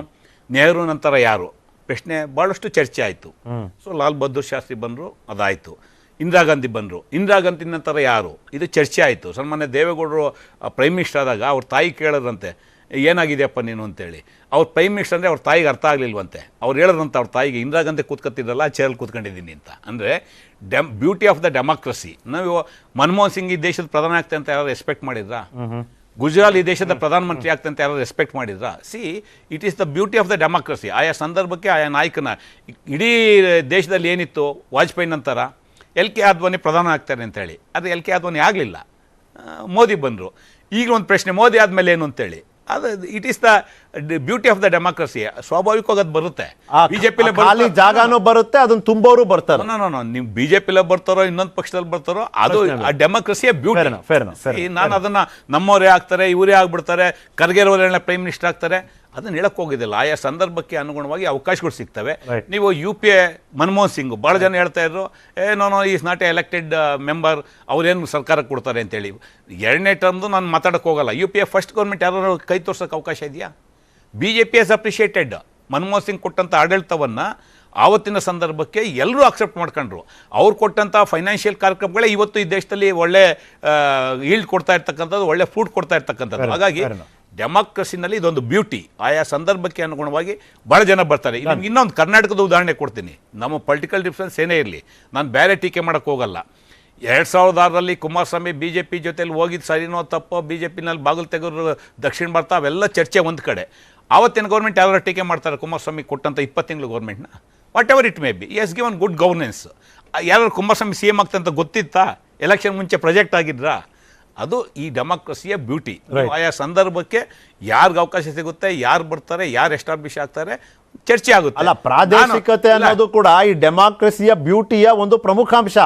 ನೆಹರು ನಂತರ ಯಾರು ಪ್ರಶ್ನೆ ಭಾಳಷ್ಟು ಚರ್ಚೆ ಆಯಿತು. ಸೊ ಲಾಲ್ ಬಹದ್ದೂರ್ ಶಾಸ್ತ್ರಿ ಬಂದರು, ಅದಾಯಿತು. ಇಂದಿರಾ ಗಾಂಧಿ ಬಂದರು, ಇಂದಿರಾ ಗಾಂಧಿ ನಂತರ ಯಾರು, ಇದು ಚರ್ಚೆ ಆಯಿತು. ಸನ್ಮಾನ್ಯ ದೇವೇಗೌಡರು ಪ್ರೈಮ್ ಮಿನಿಸ್ಟರ್ ಆದಾಗ ಅವ್ರ ತಾಯಿ ಕೇಳಿದ್ರಂತೆ, ಏನಾಗಿದೆಯಪ್ಪ ನೀನು ಅಂತೇಳಿ. ಅವ್ರ ಪ್ರೈಮ್ ಮಿನಿಸ್ಟರ್ ಅಂದರೆ ಅವ್ರ ತಾಯಿಗೆ ಅರ್ಥ ಆಗಲಿಲ್ವಂತೆ. ಅವ್ರು ಹೇಳಿದ್ರಂತ ಅವ್ರ ತಾಯಿಗೆ, ಇಂದಿರಾ ಗಾಂಧಿ ಕೂತ್ಕೊತಿದ್ರಲ್ಲ, ಆ ಚೇರಲ್ಲಿ ಕೂತ್ಕೊಂಡಿದ್ದೀನಿ ಅಂತ. ಅಂದರೆ ಬ್ಯೂಟಿ ಆಫ್ ದ ಡೆಮಾಕ್ರಸಿ. ನಾವು ಮನಮೋಹನ್ ಸಿಂಗ್ ಈ ದೇಶದ ಪ್ರಧಾನ ಆಗ್ತದೆ ಅಂತ ಯಾರು ಎಕ್ಸ್ಪೆಕ್ಟ್ ಮಾಡಿದ್ರಾ? ಗುಜರಾಲ್ ಈ ದೇಶದ ಪ್ರಧಾನಮಂತ್ರಿ ಆಗ್ತಂತ ಯಾರು ರೆಸ್ಪೆಕ್ಟ್ ಮಾಡಿದ್ರಾ? C, it is the beauty of the democracy. ಆಯಾ ಸಂದರ್ಭಕ್ಕೆ ಆಯಾ ನಾಯಕನ, ಇಡೀ ದೇಶದಲ್ಲಿ ಏನಿತ್ತು ವಾಜಪೇಯಿ ನಂತರ LK ಆದ್ವಾನಿ ಪ್ರಧಾನ ಆಗ್ತಾರೆ ಅಂತೇಳಿ, ಆದರೆ LK ಆದ್ವಾನಿ ಆಗಲಿಲ್ಲ, ಮೋದಿ ಬಂದರು. ಈಗ ಒಂದು ಪ್ರಶ್ನೆ, ಮೋದಿ ಆದಮೇಲೆ ಏನು ಅಂತೇಳಿ. ಅದು it is the beauty of the democracy. ಸ್ವಾಭಾವಿಕವಾಗಿ ಅದು ಬರುತ್ತೆ. ಬಿಜೆಪಿಲೇ ಜಾಗನೂ ಬರುತ್ತೆ, ಅದನ್ನ ತುಂಬೋರು ಬರ್ತಾರೆ. ನೀವು ಬಿಜೆಪಿಲೇ ಬರ್ತಾರೋ, ಇನ್ನೊಂದು ಪಕ್ಷದಲ್ಲಿ ಬರ್ತಾರೋ, ಅದು ಆ ಡೆಮಾಕ್ರಸಿಯ ಬ್ಯೂಟಿ. ನಾನು ಅದನ್ನ ನಮ್ಮವರೇ ಆಗ್ತಾರೆ, ಇವರೇ ಆಗ್ಬಿಡ್ತಾರೆ, ಖರ್ಗೆರವರೇ ಪ್ರೈಮ್ ಮಿನಿಸ್ಟರ್ ಆಗ್ತಾರೆ, ಅದನ್ನ ಹೇಳಕ್ ಹೋಗಿದ್ದಿಲ್ಲ. ಆಯಾ ಸಂದರ್ಭಕ್ಕೆ ಅನುಗುಣವಾಗಿ ಅವಕಾಶಗಳು ಸಿಗ್ತವೆ. ನೀವು UPA ಮನಮೋಹನ್ ಸಿಂಗ್ ಭಾಳ ಜನ ಹೇಳ್ತಾ ಇದ್ರು, no is not a elected member, ಅವ್ರೇನು ಸರ್ಕಾರಕ್ಕೆ ಕೊಡ್ತಾರೆ ಅಂತೇಳಿ. 2ನೇ ಟರ್ಮ್ದು ನಾನು ಮಾತಾಡಕ್ಕೆ ಹೋಗಲ್ಲ. UPA ಫಸ್ಟ್ ಗೌರ್ಮೆಂಟ್ ಯಾರು ಕೈ ತೋರ್ಸೋಕೆ ಅವಕಾಶ ಇದೆಯಾ? BJP has appreciated Manmohan Singh ಕೊಟ್ಟಂಥ ಆಡಳಿತವನ್ನು. ಆವತ್ತಿನ ಸಂದರ್ಭಕ್ಕೆ ಎಲ್ಲರೂ ಅಕ್ಸೆಪ್ಟ್ ಮಾಡ್ಕೊಂಡ್ರು. ಅವ್ರು ಕೊಟ್ಟಂಥ ಫೈನಾನ್ಷಿಯಲ್ ಕಾರ್ಯಕ್ರಮಗಳೇ ಇವತ್ತು ಈ ದೇಶದಲ್ಲಿ ಒಳ್ಳೆ ಈಲ್ಡ್ ಕೊಡ್ತಾ ಇರ್ತಕ್ಕಂಥದ್ದು, ಒಳ್ಳೆ ಫುಡ್ ಕೊಡ್ತಾ ಇರ್ತಕ್ಕಂಥದ್ದು. ಹಾಗಾಗಿ ಡೆಮಾಕ್ರಸಿನಲ್ಲಿ ಇದೊಂದು ಬ್ಯೂಟಿ. ಆಯಾ ಸಂದರ್ಭಕ್ಕೆ ಅನುಗುಣವಾಗಿ ಭಾಳ ಜನ ಬರ್ತಾರೆ. ನಿಮ್ಗೆ ಇನ್ನೊಂದು ಕರ್ನಾಟಕದ ಉದಾಹರಣೆ ಕೊಡ್ತೀನಿ. ನಮ್ಮ ಪೊಲಿಟಿಕಲ್ ಡಿಫ್ರೆನ್ಸ್ ಏನೇ ಇರಲಿ, ನಾನು ಬೇರೆ ಟೀಕೆ ಮಾಡೋಕ್ಕೆ ಹೋಗಲ್ಲ. 2006ರಲ್ಲಿ ಕುಮಾರಸ್ವಾಮಿ BJP ಜೊತೆಲಿ ಹೋಗಿದ್ದು ಸರಿನೋ ತಪ್ಪೋ, BJPನಲ್ಲಿ ಬಾಗಿಲು ತೆಗೆದ್ರು ದಕ್ಷಿಣ ಭಾರತ, ಅವೆಲ್ಲ ಚರ್ಚೆ ಒಂದು ಕಡೆ. ಆವತ್ತಿನ ಗೌರ್ಮೆಂಟ್ ಯಾರು ಟೀಕೆ ಮಾಡ್ತಾರೆ ಕುಮಾರಸ್ವಾಮಿ ಕೊಟ್ಟಂಥ 20 ತಿಂಗಳು ಗೌರ್ಮೆಂಟ್ನ? Whatever it may be, has given good governance. ಯಾರು ಕುಮಾರಸ್ವಾಮಿ CM ಆಗ್ತಂತ ಗೊತ್ತಿತ್ತಾ? ಎಲೆಕ್ಷನ್ ಮುಂಚೆ ಪ್ರೊಜೆಕ್ಟ್ ಆಗಿದ್ರಾ? ಅದು ಈ ಡೆಮಾಕ್ರಸಿಯ ಬ್ಯೂಟಿ. ಆಯಾ ಸಂದರ್ಭಕ್ಕೆ ಯಾರಿಗೆ ಅವಕಾಶ ಸಿಗುತ್ತೆ, ಯಾರು ಬರ್ತಾರೆ, ಯಾರು ಎಸ್ಟಾಬ್ಲಿಷ್ ಆಗ್ತಾರೆ, ಚರ್ಚೆ ಆಗುತ್ತೆ. ಅಲ್ಲ, ಪ್ರಾದೇಶಿಕತೆ ಅನ್ನೋದು ಕೂಡ ಈ ಡೆಮಾಕ್ರಸಿಯ ಬ್ಯೂಟಿಯ ಒಂದು ಪ್ರಮುಖ ಅಂಶ.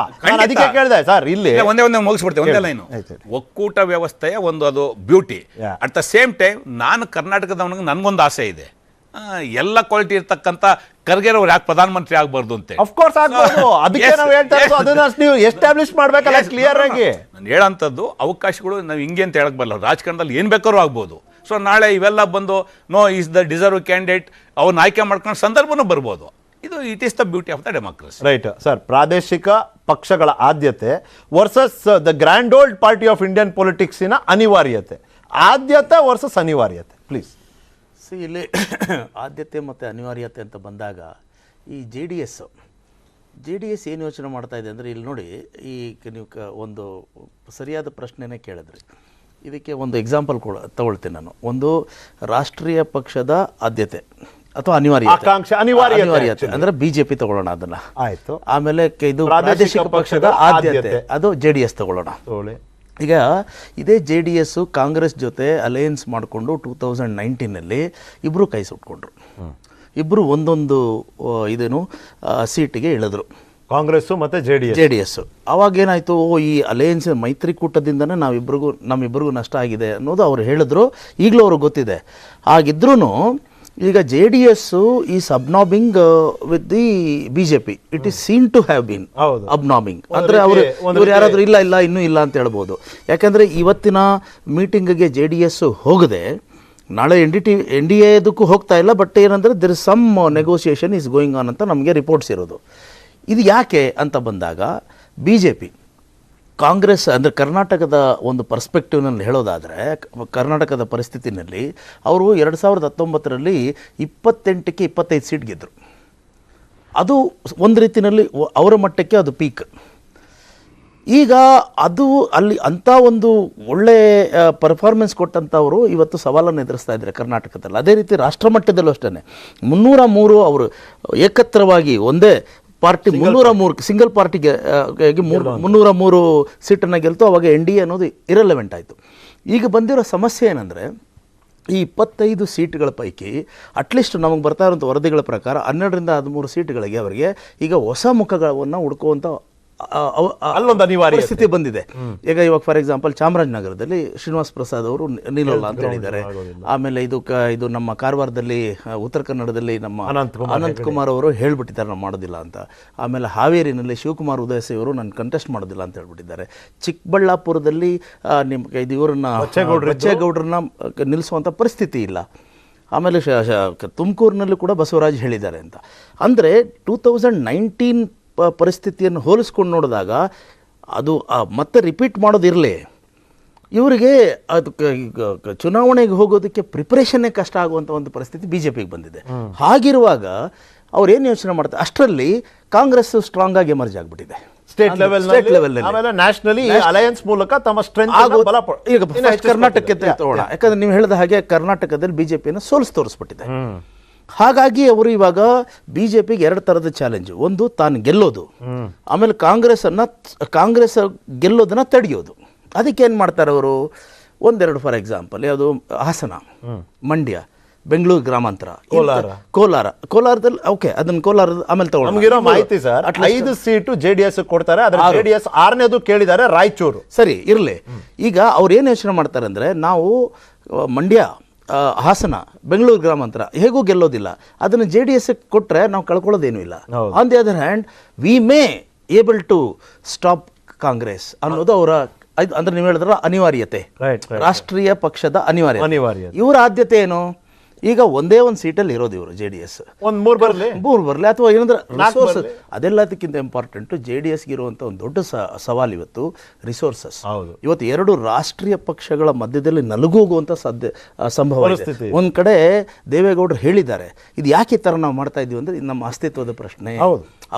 ಅದಕ್ಕೆ ಕೇಳಿದೆ ಸರ್, ಇಲ್ಲಿ ಒಂದೇ ಮುಗಿಸ್ಬಿಡ್ತೇವೆ, ಒಂದೇ ಲೈನು. ಒಕ್ಕೂಟ ವ್ಯವಸ್ಥೆಯ ಒಂದು ಅದು beauty. At the same time ನಾನು ಕರ್ನಾಟಕದವನಿಗೆ ನನಗೊಂದು ಆಸೆ ಇದೆ, ಎಲ್ಲ ಕ್ವಾಲಿಟಿ ಇರ್ತಕ್ಕಂಥ ಖರ್ಗೆರವ್ರು ಯಾಕೆ ಪ್ರಧಾನಮಂತ್ರಿ ಆಗಬಾರ್ದು ಅಂತ. ಅಫ್ಕೋರ್ಸ್ ಆಗ್ಬೋದು. ಅದಕ್ಕೆ ನಾವು ಹೇಳ್ತಾ ಇರೋದು, ಅದನ್ನ ನೀವು ಎಸ್ಟಾಬ್ಲಿಷ್ ಮಾಡಬೇಕಲ್ಲ ಕ್ಲಿಯರ್ ಆಗಿ. ನಾನು ಹೇಳೋಂಥದ್ದು ಅವಕಾಶಗಳು ನಾವು ಹಿಂಗೆ ಅಂತ ಹೇಳಕ್ ಬರಲ್ಲ. ರಾಜಕಾರಣದಲ್ಲಿ ಏನು ಬೇಕಾದ್ರೂ ಆಗ್ಬೋದು. ಸೊ ನಾಳೆ ಇವೆಲ್ಲ ಬಂದು no is the deserve candidate, ಅವ್ರನ್ನ ಆಯ್ಕೆ ಮಾಡ್ಕೊಂಡು ಸಂದರ್ಭನೂ ಬರ್ಬೋದು. ಇದು it is the beauty of the democracy. Right sir. ಪ್ರಾದೇಶಿಕ ಪಕ್ಷಗಳ ಆದ್ಯತೆ versus the grand old party of Indian ಪೊಲಿಟಿಕ್ಸಿನ ಅನಿವಾರ್ಯತೆ. ಆದ್ಯತೆ ವರ್ಸಸ್ ಅನಿವಾರ್ಯತೆ, ಪ್ಲೀಸ್. ಇಲ್ಲಿ ಆದ್ಯತೆ ಮತ್ತು ಅನಿವಾರ್ಯತೆ ಅಂತ ಬಂದಾಗ ಈ ಜೆ ಡಿ ಎಸ್ ಏನು ಯೋಚನೆ ಮಾಡ್ತಾ ಇದೆ ಅಂದರೆ, ಇಲ್ಲಿ ನೋಡಿ, ಈ ನೀವು ಒಂದು ಸರಿಯಾದ ಪ್ರಶ್ನೆನೇ ಕೇಳಿದ್ರಿ. ಇದಕ್ಕೆ ಒಂದು ಎಕ್ಸಾಂಪಲ್ ತಗೊಳ್ತೀನಿ ನಾನು. ಒಂದು ರಾಷ್ಟ್ರೀಯ ಪಕ್ಷದ ಆದ್ಯತೆ ಅಥವಾ ಅನಿವಾರ್ಯತೆ ಅಂದರೆ BJP ತಗೊಳ್ಳೋಣ ಅದನ್ನ, ಆಯಿತು. ಆಮೇಲೆ ಇದು ಪ್ರಾದೇಶಿಕ ಪಕ್ಷದ ಆದ್ಯತೆ, ಅದು JDS ತಗೊಳ್ಳೋಣ. ಈಗ ಇದೇ JDS ಕಾಂಗ್ರೆಸ್ ಜೊತೆ ಅಲಯನ್ಸ್ ಮಾಡಿಕೊಂಡು 2019ನಲ್ಲಿ ಇಬ್ಬರು ಕೈ ಸುಟ್ಕೊಂಡ್ರು. ಇಬ್ಬರು ಒಂದೊಂದು ಇದೇನು ಸೀಟಿಗೆ ಇಳಿದ್ರು, ಕಾಂಗ್ರೆಸ್ ಮತ್ತು JDS. ಅವಾಗೇನಾಯಿತು, ಈ ಅಲಯನ್ಸ್ ಮೈತ್ರಿಕೂಟದಿಂದನೇ ನಮ್ಮಿಬ್ಬರಿಗೂ ನಷ್ಟ ಆಗಿದೆ ಅನ್ನೋದು ಅವ್ರು ಹೇಳಿದ್ರು. ಈಗಲೂ ಅವ್ರಿಗೆ ಗೊತ್ತಿದೆ. ಆಗಿದ್ರೂ ಈಗ JDS is absorbing with the BJP. It is seen to have been absorbing. ಅಂದರೆ ಇವ್ರು ಯಾರಾದರೂ ಇಲ್ಲ ಇನ್ನೂ ಇಲ್ಲ ಅಂತ ಹೇಳ್ಬೋದು. ಯಾಕಂದರೆ ಇವತ್ತಿನ ಮೀಟಿಂಗ್ಗೆ JDS ಹೋಗದೆ ನಾಳೆ NDA ಹೋಗ್ತಾ ಇಲ್ಲ. ಬಟ್ ಏನಂದರೆ there is some negotiation is going on ಅಂತ ನಮಗೆ ರಿಪೋರ್ಟ್ಸ್ ಇರೋದು. ಇದು ಯಾಕೆ ಅಂತ ಬಂದಾಗ BJP ಕಾಂಗ್ರೆಸ್ ಅಂದರೆ ಕರ್ನಾಟಕದ ಒಂದು ಪರ್ಸ್ಪೆಕ್ಟಿವ್ನಲ್ಲಿ ಹೇಳೋದಾದರೆ, ಕರ್ನಾಟಕದ ಪರಿಸ್ಥಿತಿನಲ್ಲಿ ಅವರು 2019ರಲ್ಲಿ 28ಕ್ಕೆ 25 ಸೀಟ್ ಗೆದ್ದರು. ಅದು ಒಂದು ರೀತಿಯಲ್ಲಿ ಅವರ ಮಟ್ಟಕ್ಕೆ ಅದು ಪೀಕ್. ಈಗ ಅದು ಅಲ್ಲಿ ಅಂಥ ಒಂದು ಒಳ್ಳೆ ಪರ್ಫಾರ್ಮೆನ್ಸ್ ಕೊಟ್ಟಂಥವರು ಇವತ್ತು ಸವಾಲನ್ನು ಎದುರಿಸ್ತಾ ಇದ್ದಾರೆ ಕರ್ನಾಟಕದಲ್ಲಿ. ಅದೇ ರೀತಿ ರಾಷ್ಟ್ರ ಮಟ್ಟದಲ್ಲೂ ಅಷ್ಟೇ 303 ಅವರು ಏಕತ್ರವಾಗಿ ಒಂದೇ ಪಾರ್ಟಿ 303 ಸಿಂಗಲ್ ಪಾರ್ಟಿಗೆ 303 ಸೀಟನ್ನು ಗೆಲ್ತು. ಅವಾಗ NDA ಅನ್ನೋದು ಇರಲೆವೆಂಟ್ ಆಯಿತು. ಈಗ ಬಂದಿರೋ ಸಮಸ್ಯೆ ಏನಂದರೆ, ಈ 25 ಸೀಟ್ಗಳ ಪೈಕಿ ಅಟ್ಲೀಸ್ಟ್ ನಮಗೆ ಬರ್ತಾ ಇರೋಂಥ ವರದಿಗಳ ಪ್ರಕಾರ 12ರಿಂದ 13 ಸೀಟ್ಗಳಿಗೆ ಅವರಿಗೆ ಈಗ ಹೊಸ ಮುಖಗಳನ್ನು ಹುಡ್ಕುವಂಥ ಅಲ್ಲೊಂದು ಅನಿವಾರ್ಯತೆ. ಪರಿಸ್ಥಿತಿ ಬಂದಿದೆ. ಈಗ ಇವಾಗ ಫಾರ್ ಎಕ್ಸಾಂಪಲ್ ಚಾಮರಾಜನಗರದಲ್ಲಿ ಶ್ರೀನಿವಾಸ್ ಪ್ರಸಾದ್ ಅವರು ನಿಲ್ಲಲ್ಲ ಅಂತ ಹೇಳಿದ್ದಾರೆ. ಆಮೇಲೆ ಇದು ನಮ್ಮ ಕಾರವಾರದಲ್ಲಿ, ಉತ್ತರ ಕನ್ನಡದಲ್ಲಿ ನಮ್ಮ ಅನಂತ್ ಕುಮಾರ್ ಅವರು ಹೇಳ್ಬಿಟ್ಟಿದ್ದಾರೆ ನಾವು ಮಾಡೋದಿಲ್ಲ ಅಂತ. ಆಮೇಲೆ ಹಾವೇರಿನಲ್ಲಿ ಶಿವಕುಮಾರ್ ಉದಯಸಿ ಅವರು ನಾನು ಕಂಟೆಸ್ಟ್ ಮಾಡೋದಿಲ್ಲ ಅಂತ ಹೇಳ್ಬಿಟ್ಟಿದ್ದಾರೆ. ಚಿಕ್ಕಬಳ್ಳಾಪುರದಲ್ಲಿ ನಿಮ್ಗೆ ಇವರನ್ನ ಬಚ್ಚೇಗೌಡರನ್ನ ನಿಲ್ಲಿಸುವಂಥ ಪರಿಸ್ಥಿತಿ ಇಲ್ಲ. ಆಮೇಲೆ ತುಮಕೂರಿನಲ್ಲೂ ಕೂಡ ಬಸವರಾಜ್ ಹೇಳಿದ್ದಾರೆ ಅಂತ. ಅಂದರೆ 2019 ಪರಿಸ್ಥಿತಿಯನ್ನು ಹೋಲಿಸ್ಕೊಂಡು ನೋಡಿದಾಗ ಅದು ಮತ್ತೆ ರಿಪೀಟ್ ಮಾಡೋದಿರಲಿ, ಇವರಿಗೆ ಅದು ಚುನಾವಣೆಗೆ ಹೋಗೋದಕ್ಕೆ ಪ್ರಿಪರೇಷನ್ನೇ ಕಷ್ಟ ಆಗುವಂಥ ಒಂದು ಪರಿಸ್ಥಿತಿ ಬಿ ಜೆ ಪಿಗೆ ಬಂದಿದೆ. ಹಾಗಿರುವಾಗ ಅವ್ರು ಏನು ಯೋಚನೆ ಮಾಡ್ತಾರೆ, ಅಷ್ಟರಲ್ಲಿ ಕಾಂಗ್ರೆಸ್ ಸ್ಟ್ರಾಂಗ್ ಆಗಿ ಎಮರ್ಜ್ ಆಗಿಬಿಟ್ಟಿದೆ ಸ್ಟೇಟ್ ಲೆವೆಲ್, ಆಮೇಲೆ ನ್ಯಾಷನಲಿ ಅಲಯನ್ಸ್ ಮೂಲಕ ತಮ್ಮ ಸ್ಟ್ರೆಂತ್ ಈಗ ಕರ್ನಾಟಕಕ್ಕೆ ತಗೋಣ. ಯಾಕಂದ್ರೆ ನೀವು ಹೇಳಿದ ಹಾಗೆ ಕರ್ನಾಟಕದಲ್ಲಿ ಬಿಜೆಪಿಯನ್ನು ಸೋಲಿಸಿ ತೋರಿಸ್ಬಿಟ್ಟಿದೆ. ಹಾಗಾಗಿ ಅವರು ಇವಾಗ ಬಿಜೆಪಿಗೆ ಎರಡು ಥರದ ಚಾಲೆಂಜ್. ಒಂದು ತಾನು ಗೆಲ್ಲೋದು, ಆಮೇಲೆ ಕಾಂಗ್ರೆಸ್ ಗೆಲ್ಲೋದನ್ನ ತಡೆಯೋದು. ಅದಕ್ಕೆ ಏನು ಮಾಡ್ತಾರೆ ಅವರು, ಒಂದೆರಡು ಫಾರ್ ಎಕ್ಸಾಂಪಲ್ ಯಾವುದು ಹಾಸನ, ಮಂಡ್ಯ, ಬೆಂಗಳೂರು ಗ್ರಾಮಾಂತರ, ಕೋಲಾರದಲ್ಲಿ ಓಕೆ ಅದನ್ನ ಕೋಲಾರ ಆಮೇಲೆ ತಗೊಂಡು ನಮಗಿರೋ ಮಾಹಿತಿ ಸರ್ 5 ಸೀಟು JDS ಕೊಡ್ತಾರೆ. ಅದ್ರ JDS 6ನೇದು ಕೇಳಿದ್ದಾರೆ ರಾಯಚೂರು. ಸರಿ ಇರಲಿ. ಈಗ ಅವ್ರು ಏನು ಯೋಚನೆ ಮಾಡ್ತಾರೆ ಅಂದರೆ, ನಾವು ಮಂಡ್ಯ, ಹಾಸನ, ಬೆಂಗಳೂರು ಗ್ರಾಮಾಂತರ ಹೇಗೂ ಗೆಲ್ಲೋದಿಲ್ಲ, ಅದನ್ನು JDS ಕೊಟ್ಟರೆ ನಾವು ಕಳ್ಕೊಳ್ಳೋದೇನೂ ಇಲ್ಲ. On the other hand we may able to stop Congress ಅನ್ನೋದು ಅವರ, ಅಂದ್ರೆ ನೀವು ಹೇಳಿದ್ರ ಅನಿವಾರ್ಯತೆ, ರಾಷ್ಟ್ರೀಯ ಪಕ್ಷದ ಅನಿವಾರ್ಯತೆ. ಇವರ ಆದ್ಯತೆ ಏನು, ಈಗ ಒಂದೇ ಒಂದು ಸೀಟಲ್ಲಿ ಇರೋದು ಇವರು JDS, ಒಂದು ಮೂರು ಬರಲಿ ಅಥವಾ ಏನಂದ್ರೆ ರಿಸೋರ್ಸ್. ಅದೆಲ್ಲದಕ್ಕಿಂತ ಇಂಪಾರ್ಟೆಂಟು JDSಗೆ ಇರುವಂಥ ಒಂದು ದೊಡ್ಡ ಸವಾಲು ಇವತ್ತು ರಿಸೋರ್ಸಸ್. ಇವತ್ತು ಎರಡು ರಾಷ್ಟ್ರೀಯ ಪಕ್ಷಗಳ ಮಧ್ಯದಲ್ಲಿ ನಲುಗೋಗುವಂಥ ಸಂಭವ ಇದೆ. ಒಂದು ಕಡೆ ದೇವೇಗೌಡರು ಹೇಳಿದ್ದಾರೆ, ಇದು ಯಾಕೆ ಈ ಥರ ನಾವು ಮಾಡ್ತಾ ಇದ್ದೀವಿ ಅಂದರೆ ಇದು ನಮ್ಮ ಅಸ್ತಿತ್ವದ ಪ್ರಶ್ನೆ.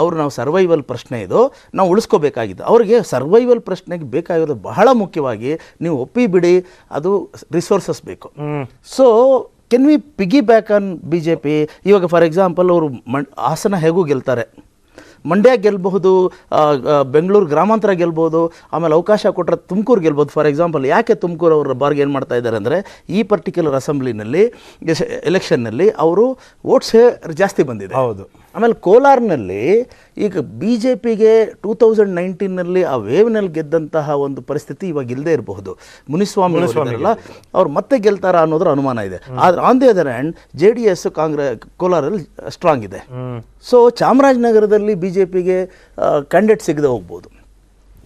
ಅವರು ನಾವು ಸರ್ವೈವಲ್ ಪ್ರಶ್ನೆ ಇದು ನಾವು ಉಳಿಸ್ಕೋಬೇಕಾಗಿದ್ದು. ಅವರಿಗೆ ಸರ್ವೈವಲ್ ಪ್ರಶ್ನೆಗೆ ಬೇಕಾಗಿರೋದು ಬಹಳ ಮುಖ್ಯವಾಗಿ, ನೀವು ಒಪ್ಪಿ ಬಿಡಿ, ಅದು ರಿಸೋರ್ಸಸ್ ಬೇಕು. So can we piggy back on BJP? ಇವಾಗ ಫಾರ್ ಎಕ್ಸಾಂಪಲ್ ಅವರು ಹಾಸನ ಹೇಗೂ ಗೆಲ್ತಾರೆ, ಮಂಡ್ಯ ಗೆಲ್ಬಹುದು, ಬೆಂಗಳೂರು ಗ್ರಾಮಾಂತರ ಗೆಲ್ಬೋದು, ಆಮೇಲೆ ಅವಕಾಶ ಕೊಟ್ಟರೆ ತುಮಕೂರು ಗೆಲ್ಬೋದು. ಫಾರ್ ಎಕ್ಸಾಂಪಲ್ ಯಾಕೆ ತುಮಕೂರು ಅವರ ಬಾರ್ಗೆ ಏನು ಮಾಡ್ತಾ ಇದ್ದಾರೆ ಅಂದರೆ, ಈ ಪರ್ಟಿಕ್ಯುಲರ್ ಅಸೆಂಬ್ಲಿನಲ್ಲಿ ಎಲೆಕ್ಷನ್ನಲ್ಲಿ ಅವರು ವೋಟ್ಸೇ ಜಾಸ್ತಿ ಬಂದಿದೆ. ಆಮೇಲೆ ಕೋಲಾರ್ನಲ್ಲಿ ಈಗ BJPಗೆ 2019ನಲ್ಲಿ ಆ ವೇವ್ನಲ್ಲಿ ಗೆದ್ದಂತಹ ಒಂದು ಪರಿಸ್ಥಿತಿ ಇವಾಗ ಇಲ್ಲದೆ ಇರಬಹುದು. ಮುನಿಸ್ವಾಮಿ ಅವ್ರು ಮತ್ತೆ ಗೆಲ್ತಾರ ಅನ್ನೋದ್ರ ಅನುಮಾನ ಇದೆ. ಆದ್ರೆ on the other hand JDS ಕೋಲಾರಲ್ಲಿ ಸ್ಟ್ರಾಂಗ್ ಇದೆ. ಸೊ ಚಾಮರಾಜನಗರದಲ್ಲಿ BJPಗೆ ಕ್ಯಾಂಡಿಡೇಟ್ ಸಿಗದೆ ಹೋಗ್ಬೋದು.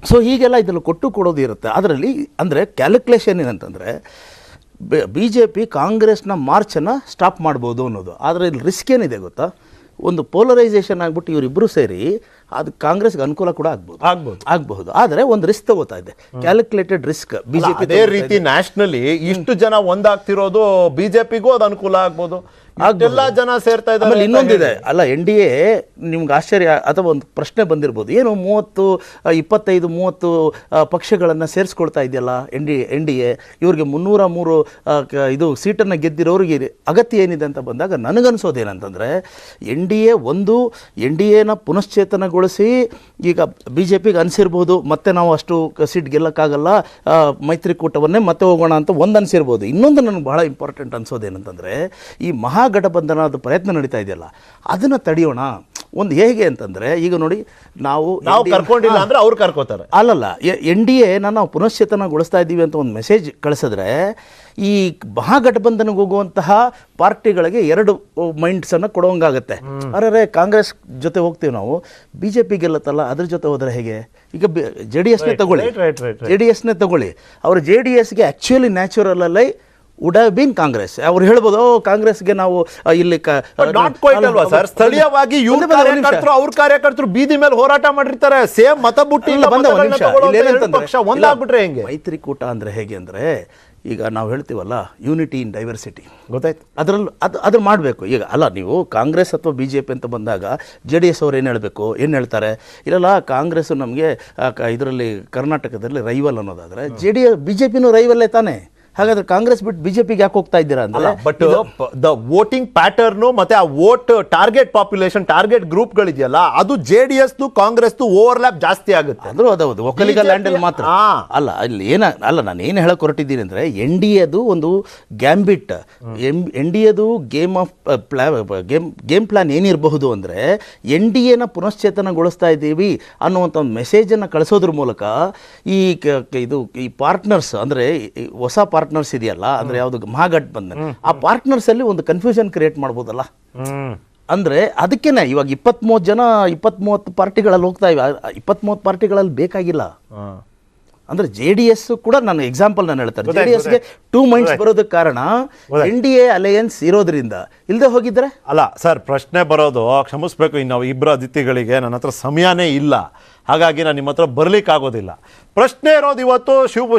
ಸೊ ಹೀಗೆಲ್ಲ ಇದನ್ನು ಕೊಡೋದು ಇರುತ್ತೆ. ಅದರಲ್ಲಿ ಅಂದರೆ ಕ್ಯಾಲ್ಕುಲೇಷನ್ ಏನಂತಂದರೆ, BJP ಕಾಂಗ್ರೆಸ್ನ ಮಾರ್ಚನ್ನು ಸ್ಟಾಪ್ ಮಾಡ್ಬೋದು ಅನ್ನೋದು. ಆದರೆ ಇಲ್ಲಿ ರಿಸ್ಕ್ ಏನಿದೆ ಗೊತ್ತಾ, ಒಂದು ಪೋಲರೈಸೇಷನ್ ಆಗ್ಬಿಟ್ಟು ಇವರಿಬ್ಬರು ಸೇರಿ ಅದು ಕಾಂಗ್ರೆಸ್ಗೆ ಅನುಕೂಲ ಕೂಡ ಆಗಬಹುದು. ಆದರೆ ಒಂದು ರಿಸ್ಕ್ ತಗೋತಾ ಇದೆ, ಕ್ಯಾಲ್ಕುಲೇಟೆಡ್ ರಿಸ್ಕ್. ಬಿಜೆಪಿ ಅದೇ ರೀತಿ ನ್ಯಾಷನಲಿ ಇಷ್ಟು ಜನ ಒಂದಾಗ್ತಿರೋದು BJPಗೂ ಅದು ಅನುಕೂಲ ಆಗ್ಬೋದು, ಎಲ್ಲ ಜನ ಸೇರ್ತಾ ಇದ್ದಾರೆ. ಇನ್ನೊಂದಿದೆ ಅಲ್ಲ, NDA ನಿಮ್ಗೆ ಆಶ್ಚರ್ಯ ಅಥವಾ ಒಂದು ಪ್ರಶ್ನೆ ಬಂದಿರ್ಬೋದು, ಏನು 25-30 ಪಕ್ಷಗಳನ್ನು ಸೇರಿಸ್ಕೊಳ್ತಾ ಇದೆಯಲ್ಲ NDA, ಇವ್ರಿಗೆ 303 ಇದು ಸೀಟನ್ನು ಗೆದ್ದಿರೋರಿಗೆ ಅಗತ್ಯ ಏನಿದೆ ಅಂತ ಬಂದಾಗ ನನಗನ್ಸೋದೇನಂತಂದರೆ, NDAನ ಪುನಶ್ಚೇತನಗೊಳಿಸಿ ಈಗ BJPಗೆ ಅನಿಸಿರ್ಬೋದು, ಮತ್ತೆ ನಾವು ಅಷ್ಟು ಸೀಟ್ ಗೆಲ್ಲಕ್ಕಾಗಲ್ಲ, ಮೈತ್ರಿಕೂಟವನ್ನೇ ಮತ್ತೆ ಹೋಗೋಣ ಅಂತ ಒಂದು ಅನಿಸಿರ್ಬೋದು. ಇನ್ನೊಂದು ನನಗೆ ಬಹಳ ಇಂಪಾರ್ಟೆಂಟ್ ಅನ್ಸೋದೇನಂತಂದರೆ, ಈ ಮಹಾಗಠಬಂಧನದ ಪ್ರಯತ್ನ ನಡೀತಾ ಇದೆಯಲ್ಲ ಅದನ್ನು ತಡೆಯೋಣ. ಒಂದು ಹೇಗೆ ಅಂತಂದರೆ, ಈಗ ನೋಡಿ ನಾವು ಕರ್ಕೊಂಡಿಲ್ಲ ಅಂದರೆ ಅವ್ರು ಕರ್ಕೋತಾರೆ. ಅಲ್ಲಲ್ಲ, NDA ನಾವು ಪುನಶ್ಚೇತನಗೊಳಿಸ್ತಾ ಇದ್ದೀವಿ ಅಂತ ಒಂದು ಮೆಸೇಜ್ ಕಳಿಸಿದ್ರೆ, ಈ ಮಹಾಗಠಬಂಧನಕ್ಕೆ ಹೋಗುವಂತಹ ಪಾರ್ಟಿಗಳಿಗೆ ಎರಡು ಮೈಂಡ್ಸನ್ನು ಕೊಡೋಂಗಾಗತ್ತೆ. ಅರೆ ಕಾಂಗ್ರೆಸ್ ಜೊತೆ ಹೋಗ್ತೀವಿ ನಾವು, BJP ಗೆಲ್ಲತ್ತಲ್ಲ ಅದ್ರ ಜೊತೆ ಹೋದರೆ ಹೇಗೆ? ಈಗ JDSನೇ ತಗೊಳ್ಳಿ, ಅವರು JDSಗೆ actually naturally would have been Congress. ಅವ್ರು ಹೇಳ್ಬೋದು, ಕಾಂಗ್ರೆಸ್ಗೆ ನಾವು ಇಲ್ಲಿ ಸ್ಥಳೀಯವಾಗಿ ಅವ್ರ ಕಾರ್ಯಕರ್ತರು ಬೀದಿ ಮೇಲೆ ಹೋರಾಟ ಮಾಡಿರ್ತಾರೆ, ಸೇಮ್ ಮತ ಬುಟ್ಟಿ ಒಂದಾಗ್ಬಿಟ್ರೆ ಹೆಂಗೆ? ಮೈತ್ರಿಕೂಟ ಅಂದ್ರೆ ಹೇಗೆ ಅಂದ್ರೆ, ಈಗ ನಾವು ಹೇಳ್ತೀವಲ್ಲ ಯೂನಿಟಿ ಇನ್ ಡೈವರ್ಸಿಟಿ, ಗೊತ್ತಾಯ್ತು? ಅದರಲ್ಲಿ ಅದ್ರ ಮಾಡಬೇಕು. ಈಗ ಅಲ್ಲ, ನೀವು ಕಾಂಗ್ರೆಸ್ ಅಥವಾ BJP ಅಂತ ಬಂದಾಗ JDS ಅವ್ರು ಏನು ಹೇಳ್ತಾರೆ, ಇಲ್ಲಲ್ಲ ಕಾಂಗ್ರೆಸ್ಸು ನಮಗೆ ಇದರಲ್ಲಿ ಕರ್ನಾಟಕದಲ್ಲಿ ರೈವಲ್ ಅನ್ನೋದಾದರೆ, BJPನೂ ರೈವಲ್ಲೇ ತಾನೇ. ಹಾಗಾದ್ರೆ ಕಾಂಗ್ರೆಸ್ ಬಿಟ್ಟು ಬಿಜೆಪಿಗೆ ಯಾಕೆ ಹೋಗ್ತಾ ಇದ್ದೀರಾ ಅಂದ್ರೆ ಬಟ್ ದ ವೋಟಿಂಗ್ ಪ್ಯಾಟರ್ನ್ ಮತ್ತೆ ಆ ವೋಟ್ ಟಾರ್ಗೆಟ್ ಪಾಪ್ಯುಲೇಷನ್ ಟಾರ್ಗೆಟ್ ಗ್ರೂಪ್ಗಳಿದೆಯಲ್ಲ ಅದು JDS ಕಾಂಗ್ರೆಸ್ ಓವರ್ಲ್ಯಾಪ್ ಜಾಸ್ತಿ ಆಗುತ್ತೆ. ಅಂದ್ರೂ ಅದೌದು ಒಕ್ಕಲಿಗ ಲ್ಯಾಂಡ್ ಅಲ್ಲಿ ಮಾತ್ರ ಹಾ. ಅಲ್ಲ ಇಲ್ಲಿ ನಾನು ಏನು ಹೇಳಕ್ ಹೊರಟಿದ್ದೀನಿ ಅಂದ್ರೆ NDAದು ಒಂದು ಗ್ಯಾಂಬಿಟ್ NDAದು ಗೇಮ್ ಪ್ಲಾನ್ ಏನಿರಬಹುದು ಅಂದ್ರೆ NDAನ ಪುನಶ್ಚೇತನಗೊಳಿಸ್ತಾ ಇದ್ದೀವಿ ಅನ್ನುವಂಥ ಒಂದು ಮೆಸೇಜನ್ನು ಕಳಿಸೋದ್ರ ಮೂಲಕ ಈ ಪಾರ್ಟ್ನರ್ಸ್ ಅಂದರೆ ಹೊಸ ಪಾರ್ಟ್ನರ್ಸ್ ಇದೆಯಲ್ಲ ಅಂದರೆ ಯಾವುದು ಮಹಾಗಠಬಂಧನ್ ಆ ಪಾರ್ಟ್ನರ್ಸ್ ಅಲ್ಲಿ ಒಂದು ಕನ್ಫ್ಯೂಷನ್ ಕ್ರಿಯೇಟ್ ಮಾಡ್ಬೋದಲ್ಲ. ಅಂದರೆ ಅದಕ್ಕೇನೆ ಇವಾಗ 23 ಪಾರ್ಟಿಗಳಲ್ಲಿ ಹೋಗ್ತಾ ಇವೆ. 23 ಪಾರ್ಟಿಗಳಲ್ಲಿ ಬೇಕಾಗಿಲ್ಲ. ಅಂದ್ರೆ JDS ಕೂಡ ನಾನು ಎಕ್ಸಾಂಪಲ್ ನಾನು ಹೇಳ್ತಾರೆ JDSಗೆ 2 ಮೈಂಡ್ಸ್ ಬರೋದಕ್ಕೆ ಕಾರಣ NDA ಅಲಯನ್ಸ್ ಇರೋದ್ರಿಂದ. ಇಲ್ಲದೆ ಹೋಗಿದ್ರೆ ಅಲ್ಲ ಸರ್, ಪ್ರಶ್ನೆ ಬರೋದು ಕ್ಷಮಿಸ್ಬೇಕು, ಇನ್ನು ಇಬ್ಬರು ಅತಿಥಿಗಳಿಗೆ ನನ್ನ ಹತ್ರ ಸಮಯನೇ ಇಲ್ಲ, ಹಾಗಾಗಿ ನಾನು ನಿಮ್ಮ ಹತ್ರ ಬರ್ಲಿಕ್ಕಾಗೋದಿಲ್ಲ. ಪ್ರಶ್ನೆ ಇರೋದು ಇವತ್ತು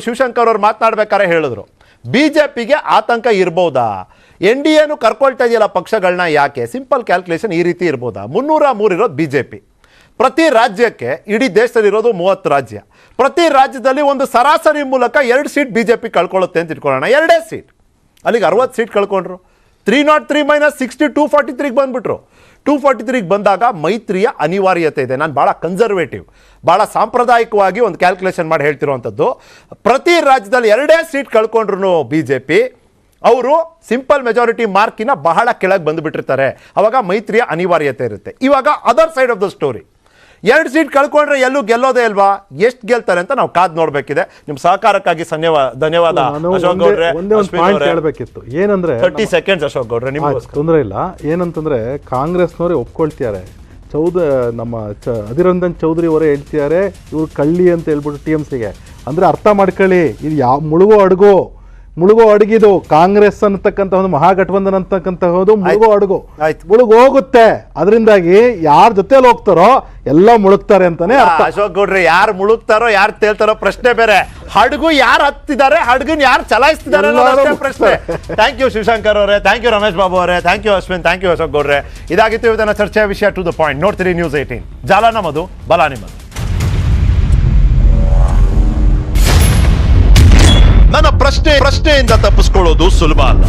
ಶಿವಶಂಕರ್ ಅವ್ರು ಮಾತನಾಡ್ಬೇಕಾದ್ರೆ ಹೇಳಿದ್ರು BJPಗೆ ಆತಂಕ ಇರ್ಬೋದಾ, NDAನು ಕರ್ಕೊಳ್ತಾ ಇದೆಯಲ್ಲ ಪಕ್ಷಗಳನ್ನ, ಯಾಕೆ? ಸಿಂಪಲ್ ಕ್ಯಾಲ್ಕುಲೇಷನ್ ಈ ರೀತಿ ಇರ್ಬೋದಾ. 303 ಇರೋದು BJP, ಪ್ರತಿ ರಾಜ್ಯಕ್ಕೆ ಇಡೀ ದೇಶದಲ್ಲಿರೋದು 30 ರಾಜ್ಯ, ಪ್ರತಿ ರಾಜ್ಯದಲ್ಲಿ ಒಂದು ಸರಾಸರಿ ಮೂಲಕ 2 ಸೀಟ್ BJP ಕಳ್ಕೊಳ್ಳುತ್ತೆ ಅಂತ ಇಟ್ಕೊಳ್ಳೋಣ. 2 ಸೀಟ್, ಅಲ್ಲಿಗೆ 60 ಸೀಟ್ ಕಳ್ಕೊಂಡ್ರು. 303 - 60 243ಗೆ ಬಂದ್ಬಿಟ್ರು. 243ಗೆ ಬಂದಾಗ ಮೈತ್ರಿಯ ಅನಿವಾರ್ಯತೆ ಇದೆ. ನಾನು ಭಾಳ ಕನ್ಸರ್ವೇಟಿವ್, ಭಾಳ ಸಾಂಪ್ರದಾಯಿಕವಾಗಿ ಒಂದು ಕ್ಯಾಲ್ಕುಲೇಷನ್ ಮಾಡಿ ಹೇಳ್ತಿರೋವಂಥದ್ದು. ಪ್ರತಿ ರಾಜ್ಯದಲ್ಲಿ 2 ಸೀಟ್ ಕಳ್ಕೊಂಡ್ರು BJP, ಅವರು ಸಿಂಪಲ್ ಮೆಜಾರಿಟಿ ಮಾರ್ಕಿನ ಬಹಳ ಕೆಳಗೆ ಬಂದುಬಿಟ್ಟಿರ್ತಾರೆ. ಅವಾಗ ಮೈತ್ರಿಯ ಅನಿವಾರ್ಯತೆ ಇರುತ್ತೆ. ಇವಾಗ other side of the story, 2 seat ಕಳ್ಕೊಂಡ್ರೆ ಎಲ್ಲೂ ಗೆಲ್ಲೋದೇ ಅಲ್ವಾ? ಎಷ್ಟು ಗೆಲ್ತಾರೆ ಅಂತ ನಾವು ಕಾದು ನೋಡಬೇಕಿದೆ. ನಿಮ್ಮ ಸಹಕಾರಕ್ಕಾಗಿ ಧನ್ಯವಾದ ಅಶೋಕ್ ಗೌಡ್ರೆ. ಒಂದೇ ಒಂದು ಪಾಯಿಂಟ್ ಹೇಳಬೇಕಿತ್ತು, ಏನಂದ್ರೆ 30 seconds ಅಶೋಕ್ ಗೌಡ್ರೆ, ನಿಮ್ಗೆ ತೊಂದರೆ ಇಲ್ಲ. ಏನಂತಂದ್ರೆ ಕಾಂಗ್ರೆಸ್ನವರೇ ಒಪ್ಕೊಳ್ತಿದ್ದಾರೆ, ನಮ್ಮ ಅಧಿರಂಜನ್ ಚೌಧರಿ ಅವರೇ ಹೇಳ್ತಿದ್ದಾರೆ ಇವ್ರು ಕಳ್ಳಿ ಅಂತ ಹೇಳ್ಬಿಟ್ಟು TMCಗೆ. ಅಂದ್ರೆ ಅರ್ಥ ಮಾಡ್ಕೊಳ್ಳಿ, ಇದು ಯಾವ ಮುಳುಗೋ ಅಡುಗಿದು ಕಾಂಗ್ರೆಸ್ ಅನ್ನತಕ್ಕಂಥ ಒಂದು ಮಹಾಗಠಬಂಧನ್ ಅಂತಕ್ಕಂಥದ್ದು ಮುಳುಗು ಹೋಗುತ್ತೆ. ಅದರಿಂದಾಗಿ ಯಾರ ಜೊತೆಲಿ ಹೋಗ್ತಾರೋ ಎಲ್ಲ ಮುಳುಗ್ತಾರೆ ಅಂತಾನೆ ಅರ್ಥ. ಅಶೋಕ್ ಗೌಡ್ರೆ, ಯಾರು ಮುಳುಗ್ತಾರೋ ಯಾರು ತೇಲ್ತಾರೋ ಪ್ರಶ್ನೆ ಬೇರೆ, ಹಡಗು ಯಾರು ಹತ್ತಿದ್ದಾರೆ, ಹಡಗನ್ ಯಾರು ಚಲಾಯಿಸ್ತಿದ್ದಾರೆ ಅನ್ನೋದು ಪ್ರಶ್ನೆ. ಥ್ಯಾಂಕ್ ಯು ಶಿವಶಂಕರ್ ಅವರೇ, ಥ್ಯಾಂಕ್ ಯು ರಮೇಶ್ ಬಾಬು ಅವರೇ, thank you Ashwin, thank you Ashok ಗೌಡ್ರೆ. ಇದಾಗಿತ್ತು ಇವತ್ತಿನ ಚರ್ಚೆಯ ವಿಷಯ. ಟು ದ ಪಾಯಿಂಟ್ ನೋಡ್ತೀರಿ News 18. ಜಾಲ ನಮ್ಮದು, ಬಲ ನಿಮ್ಮದು. ನನ್ನ ಪ್ರಶ್ನೆಯಿಂದ ತಪ್ಪಿಸ್ಕೊಳ್ಳೋದು ಸುಲಭ ಅಲ್ಲ.